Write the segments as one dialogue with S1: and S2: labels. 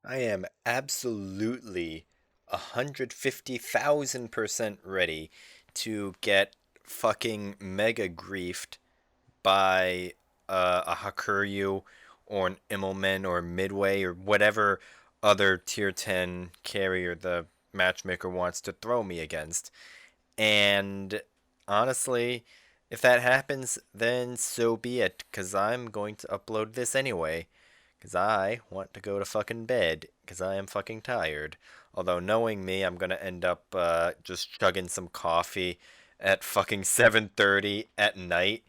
S1: I am absolutely 150,000% ready to get fucking mega griefed by a Hakuryu or an Immelman or Midway or whatever other tier 10 carrier the matchmaker wants to throw me against. And honestly, if that happens, then so be it, because I'm going to upload this anyway. Because I want to go to fucking bed, because I am fucking tired. Although, knowing me, I'm going to end up just chugging some coffee at fucking 7:30 at night.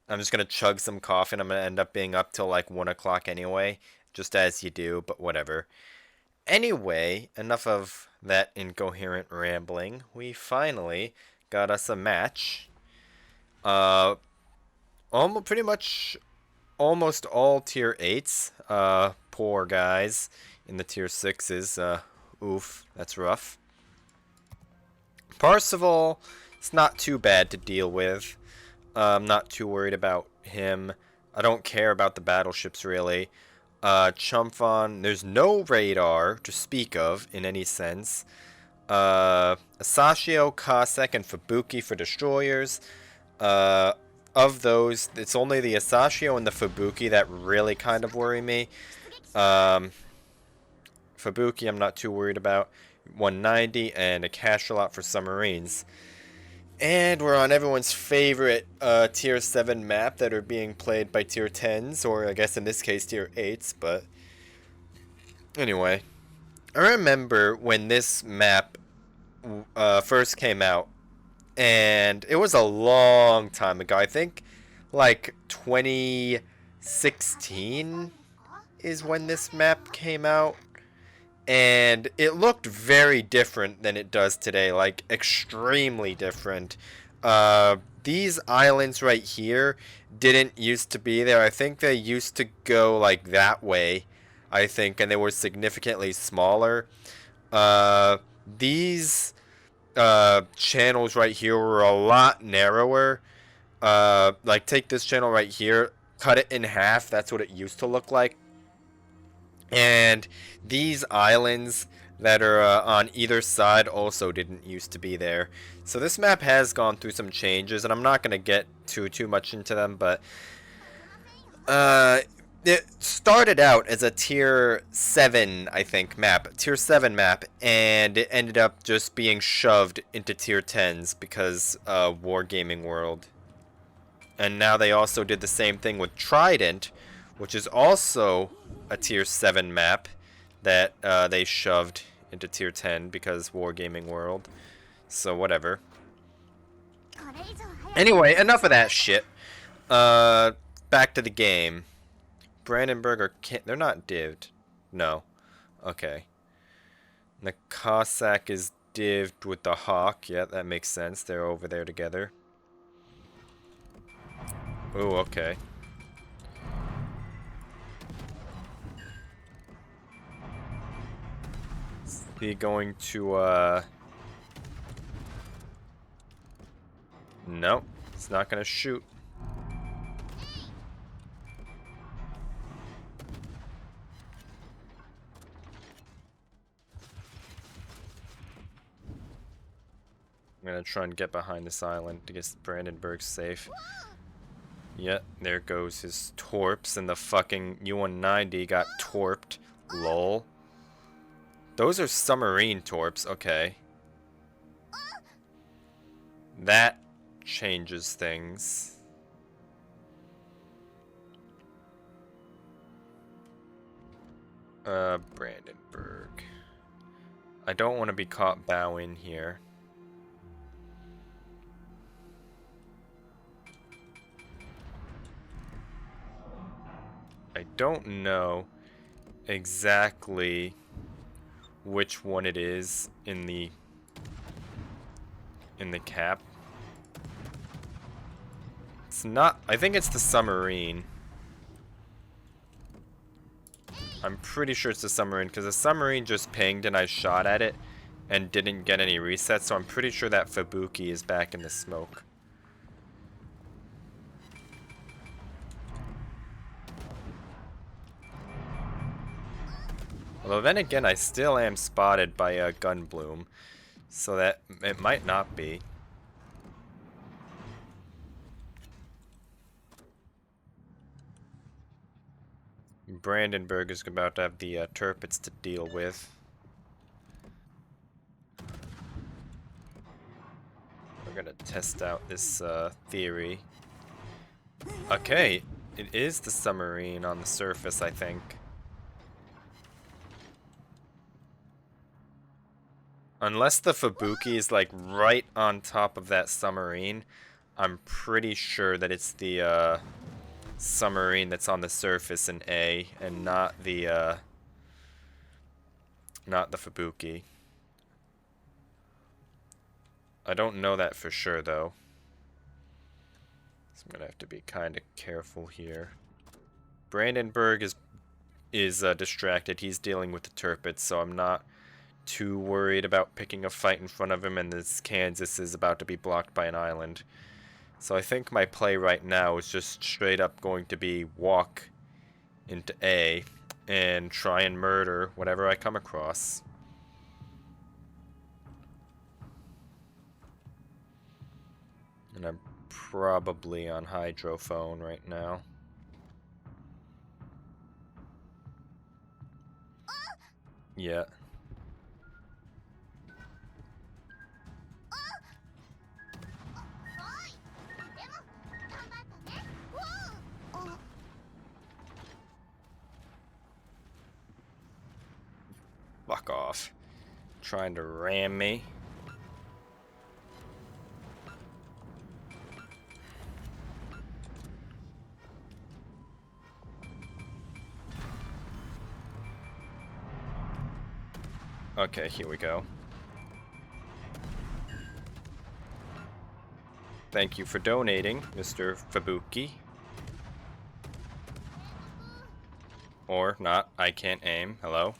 S1: I'm just going to chug some coffee, and I'm going to end up being up till like 1 o'clock anyway. Just as you do, but whatever. Anyway, enough of that incoherent rambling. We finally got us a match. Uh, almost pretty much almost all tier 8s. Poor guys in the tier 6s. Oof, that's rough. Parsival, it's not too bad to deal with. I'm not too worried about him. I don't care about the battleships really. Chumfon, there's no radar to speak of in any sense. Asashio, Cossack, and Fubuki for destroyers. Uh, of those, it's only the Asashio and the Fubuki that really kind of worry me. Fubuki I'm not too worried about. 190 and a cash lot for submarines. And we're on everyone's favorite tier 7 map that are being played by tier 10s, or I guess in this case tier 8s, but anyway. I remember when this map first came out, and it was a long time ago. I think like 2016 is when this map came out, and it looked very different than it does today, like extremely different. These islands right here didn't used to be there. I think they used to go like that way, I think, and they were significantly smaller. These channels right here were a lot narrower. Like take this channel right here, cut it in half. That's what it used to look like. And these islands that are on either side also didn't used to be there. So this map has gone through some changes, and I'm not going to get too much into them, but it started out as a tier 7, I think, tier 7 map, and it ended up just being shoved into tier 10s because Wargaming World. And now they also did the same thing with Trident, which is also a tier 7 map that they shoved into tier 10 because Wargaming World. So whatever. Anyway, enough of that shit. Back to the game. Brandenburg they're not divved. No. Okay. The Cossack is divved with the Hawk. Yeah, that makes sense. They're over there together. Ooh, okay. Is he going to, Nope. It's not gonna shoot. I'm gonna try and get behind this island to get Brandenburg safe. Yep, there goes his torps, and the fucking U-190 got torped. Lol. Those are submarine torps, okay. That changes things. Brandenburg. I don't want to be caught bowing here. I don't know exactly which one it is in the cap. It's not, I think it's the submarine. I'm pretty sure it's the submarine because the submarine just pinged and I shot at it and didn't get any resets, so I'm pretty sure that Fubuki is back in the smoke. Although then again, I still am spotted by a Gunbloom, so that it might not be. Brandenburg is about to have the Turpits to deal with. We're gonna test out this theory. Okay, it is the submarine on the surface, I think. Unless the Fubuki is like right on top of that submarine, I'm pretty sure that it's the submarine that's on the surface in A and not the Fubuki. I don't know that for sure though. So I'm gonna have to be kind of careful here. Brandenburg is distracted. He's dealing with the Turpits, so I'm not too worried about picking a fight in front of him, and this Kansas is about to be blocked by an island. So I think my play right now is just straight up going to be walk into A and try and murder whatever I come across. And I'm probably on hydrophone right now. Yeah. Fuck off. Trying to ram me. Okay, here we go. Thank you for donating, Mr. Fubuki. Or not, I can't aim. Hello?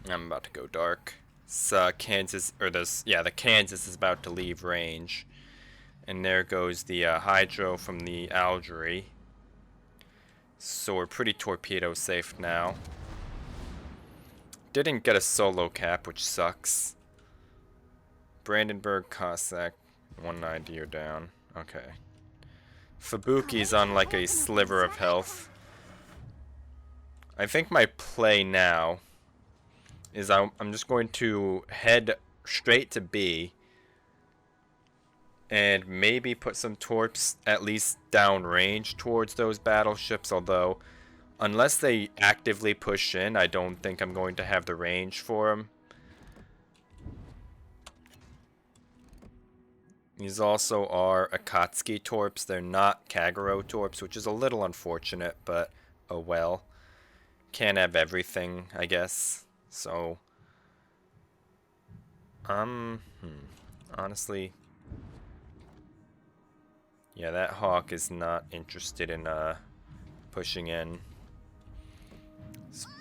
S1: I'm about to go dark. Kansas, or this, yeah, the Kansas is about to leave range. And there goes the hydro from the Algerie. So we're pretty torpedo safe now. Didn't get a solo cap, which sucks. Brandenburg, Cossack, 190, you're down. Okay. Fubuki's on like a sliver of health. I think my play now is I'm just going to head straight to B and maybe put some torps at least downrange towards those battleships, although unless they actively push in, I don't think I'm going to have the range for them. These also are Akatsuki torps. They're not Kagero torps, which is a little unfortunate, but oh well. Can't have everything, I guess. So, honestly, yeah, that Hawk is not interested in pushing in.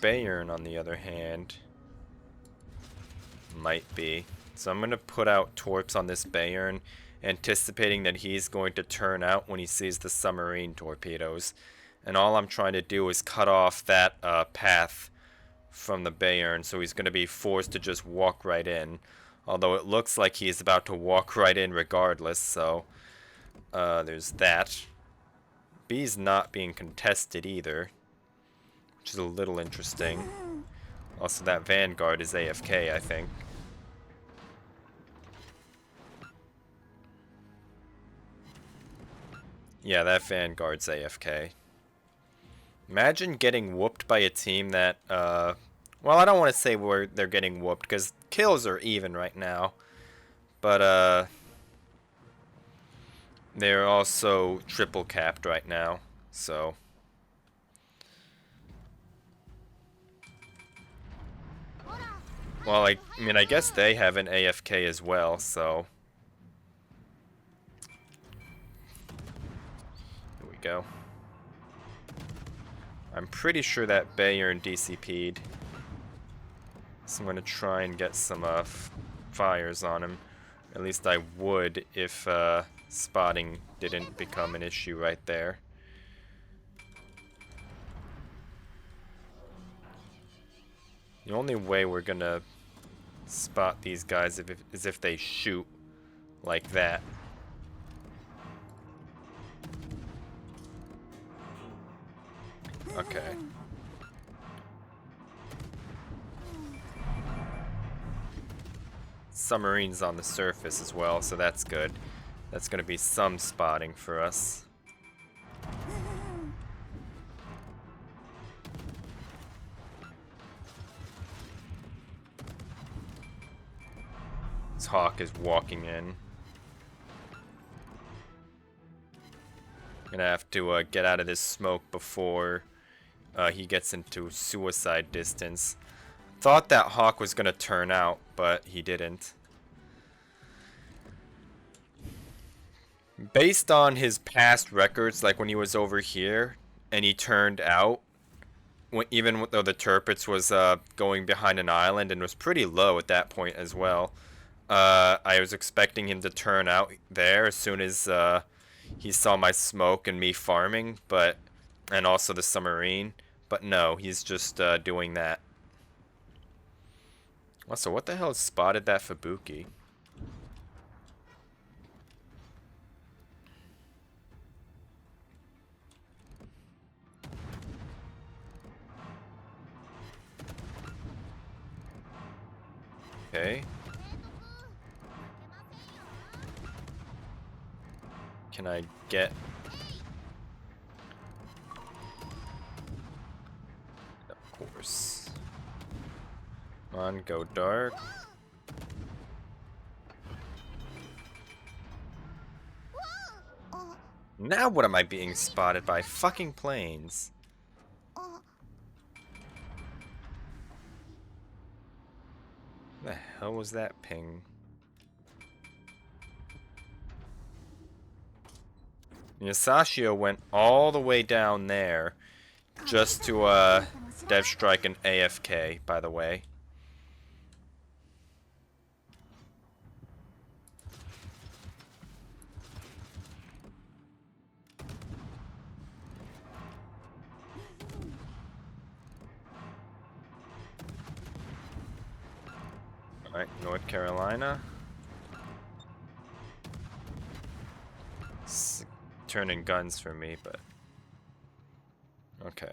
S1: Bayern, on the other hand, might be. So I'm going to put out torps on this Bayern, anticipating that he's going to turn out when he sees the submarine torpedoes. And all I'm trying to do is cut off that path from the Bayern, so he's going to be forced to just walk right in. Although it looks like he's about to walk right in regardless, so there's that. B's not being contested either, which is a little interesting. Also, that Vanguard is AFK, I think. Yeah, that Vanguard's AFK. Imagine getting whooped by a team that, well, I don't want to say where they're getting whooped, because kills are even right now. But, they're also triple capped right now, so. Well, I mean, I guess they have an AFK as well, so. Here we go. I'm pretty sure that Bayern DCP'd. So I'm going to try and get some fires on him. At least I would if spotting didn't become an issue right there. The only way we're gonna spot these guys is if they shoot like that. Okay. Submarine's on the surface as well, so that's good. That's gonna be some spotting for us. This Hawk is walking in. Gonna have to get out of this smoke before he gets into suicide distance. Thought that Hawk was gonna turn out, but he didn't. Based on his past records, like when he was over here and he turned out, even though the Turpitz was going behind an island and was pretty low at that point as well, I was expecting him to turn out there as soon as he saw my smoke and me farming, and also the submarine. But no, he's just doing that. Also, what the hell spotted that Fubuki? Okay. Can I get... Of course. Come on, go dark. Now what am I being spotted by? Fucking planes. The hell was that ping? Yasashio went all the way down there just to dev strike an AFK, by the way. Alright, North Carolina. Turning guns for me, but... Okay.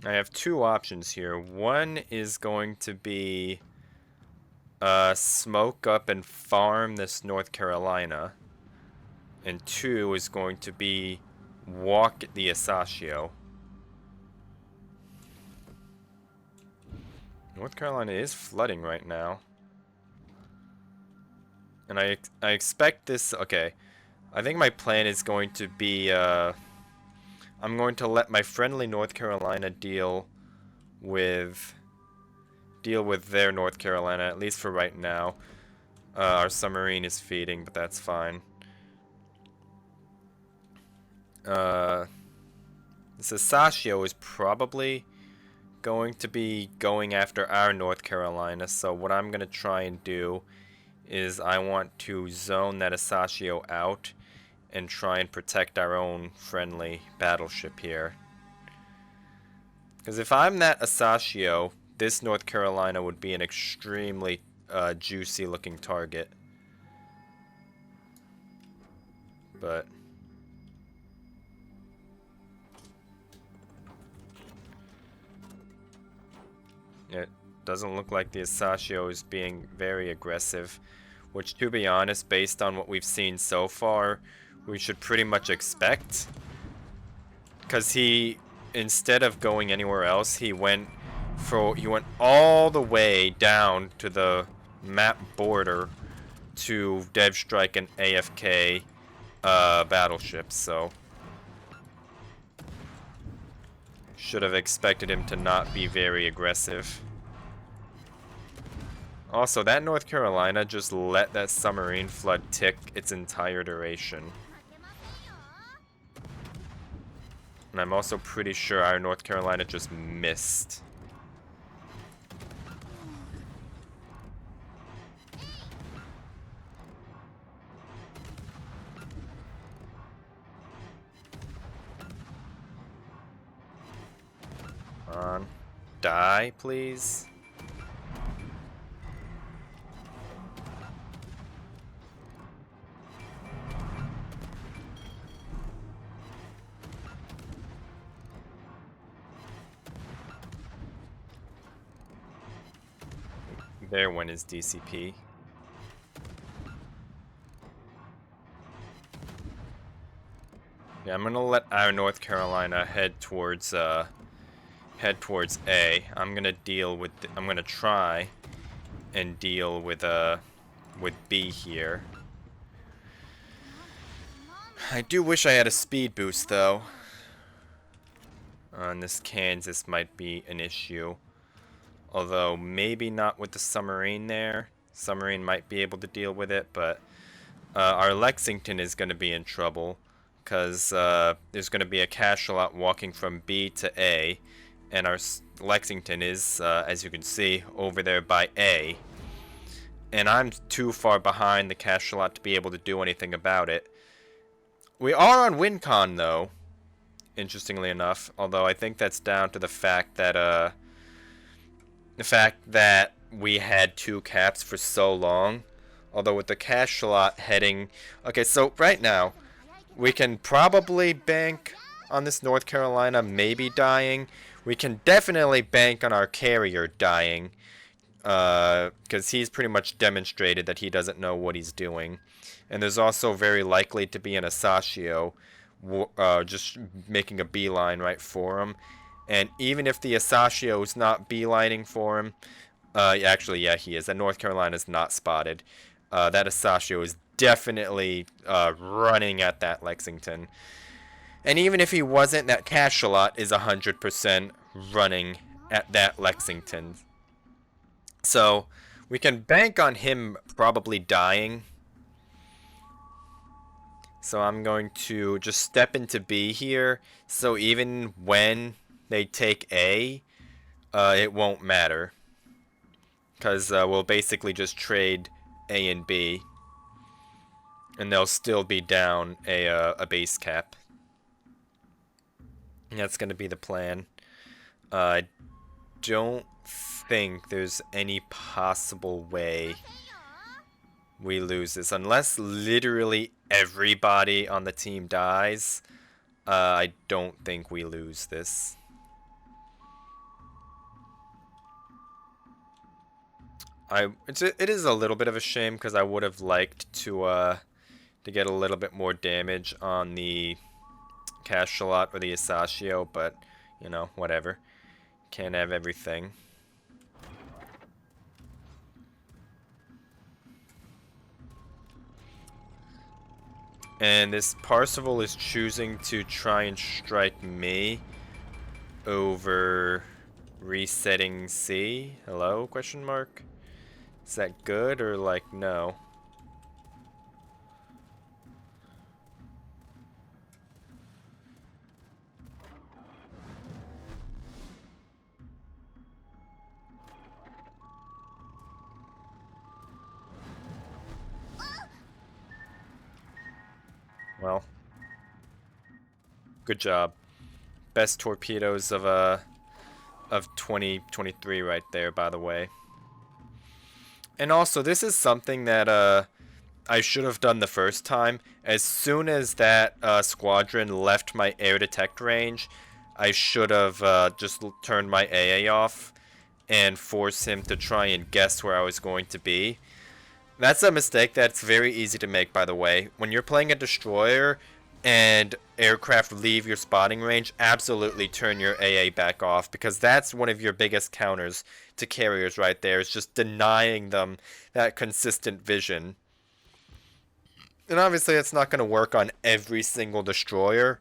S1: I have two options here. One is going to be... smoke up and farm this North Carolina. And two is going to be walk the Asashio. North Carolina is flooding right now. And I expect this... Okay. I think my plan is going to be... I'm going to let my friendly North Carolina deal with their North Carolina, at least for right now. Our submarine is feeding, but that's fine. This Asashio is probably going to be going after our North Carolina, so what I'm going to try and do is I want to zone that Asashio out and try and protect our own friendly battleship here. Because if I'm that Asashio, this North Carolina would be an extremely juicy looking target. But... it doesn't look like the Asashio is being very aggressive, which, to be honest, based on what we've seen so far, we should pretty much expect. Because he, instead of going anywhere else, he went all the way down to the map border to dev strike an AFK battleship, so should have expected him to not be very aggressive. Also, that North Carolina just let that submarine flood tick its entire duration. And I'm also pretty sure our North Carolina just missed. On. Die, please. There went his DCP. Yeah, I'm gonna let our North Carolina head towards A. I'm gonna deal with. I'm gonna try and deal with B here. I do wish I had a speed boost though. And this Kansas might be an issue. Although maybe not with the submarine there. Submarine might be able to deal with it, but our Lexington is going to be in trouble. Because there's going to be a cachalot walking from B to A. And our Lexington is, as you can see, over there by A. And I'm too far behind the cachalot to be able to do anything about it. We are on WinCon though, interestingly enough. Although I think that's down to the fact that we had 2 caps for so long. Although with the cachalot heading... Okay, so right now, we can probably bank on this North Carolina maybe dying. We can definitely bank on our carrier dying. Because he's pretty much demonstrated that he doesn't know what he's doing. And there's also very likely to be an Asashio just making a beeline right for him. And even if the Asashio is not beelining for him, actually, yeah, he is. And North Carolina's not spotted. That Asashio is definitely running at that Lexington. And even if he wasn't, that cachalot is 100% running at that Lexington. So we can bank on him probably dying. So I'm going to just step into B here. So even when they take A, it won't matter. Because we'll basically just trade A and B. And they'll still be down a base cap. And that's going to be the plan. I don't think there's any possible way we lose this. Unless literally everybody on the team dies, I don't think we lose this. It is a little bit of a shame because I would have liked to get a little bit more damage on the cachalot or the Asashio, but you know, whatever. Can't have everything. And this Parseval is choosing to try and strike me over resetting C. Hello? Question mark. Is that good or like no? Well, good job. Best torpedoes of 2023 right there, by the way. And also, this is something that I should have done the first time. As soon as that squadron left my air detect range, I should have just turned my AA off and forced him to try and guess where I was going to be. That's a mistake that's very easy to make, by the way. When you're playing a destroyer and aircraft leave your spotting range, absolutely turn your AA back off, because that's one of your biggest counters to carriers right there, is just denying them that consistent vision. And obviously it's not going to work on every single destroyer,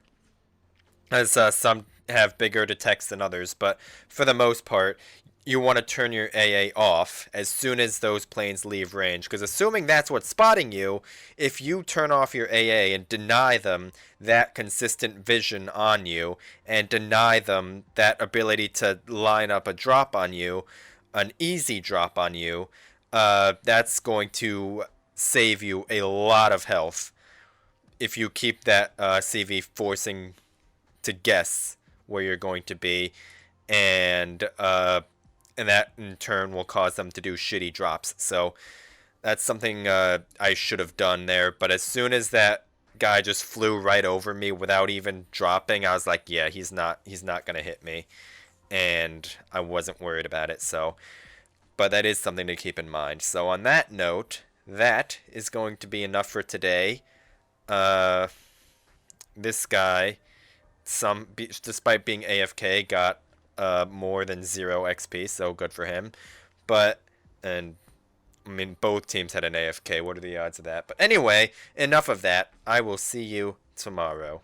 S1: as some have bigger detects than others, but for the most part, you want to turn your AA off as soon as those planes leave range. Because assuming that's what's spotting you, if you turn off your AA and deny them that consistent vision on you, and deny them that ability to line up a drop on you, an easy drop on you, that's going to save you a lot of health if you keep that CV forcing to guess where you're going to be. and that in turn will cause them to do shitty drops. So that's something I should have done there. But as soon as that guy just flew right over me without even dropping, I was like, yeah, he's not gonna hit me, and I wasn't worried about it. So, but that is something to keep in mind. So on that note, that is going to be enough for today. Uh, this guy, despite being AFK, got more than 0 XP, so good for him. But and I mean, both teams had an AFK. What are the odds of that? But anyway, enough of that. I will see you tomorrow.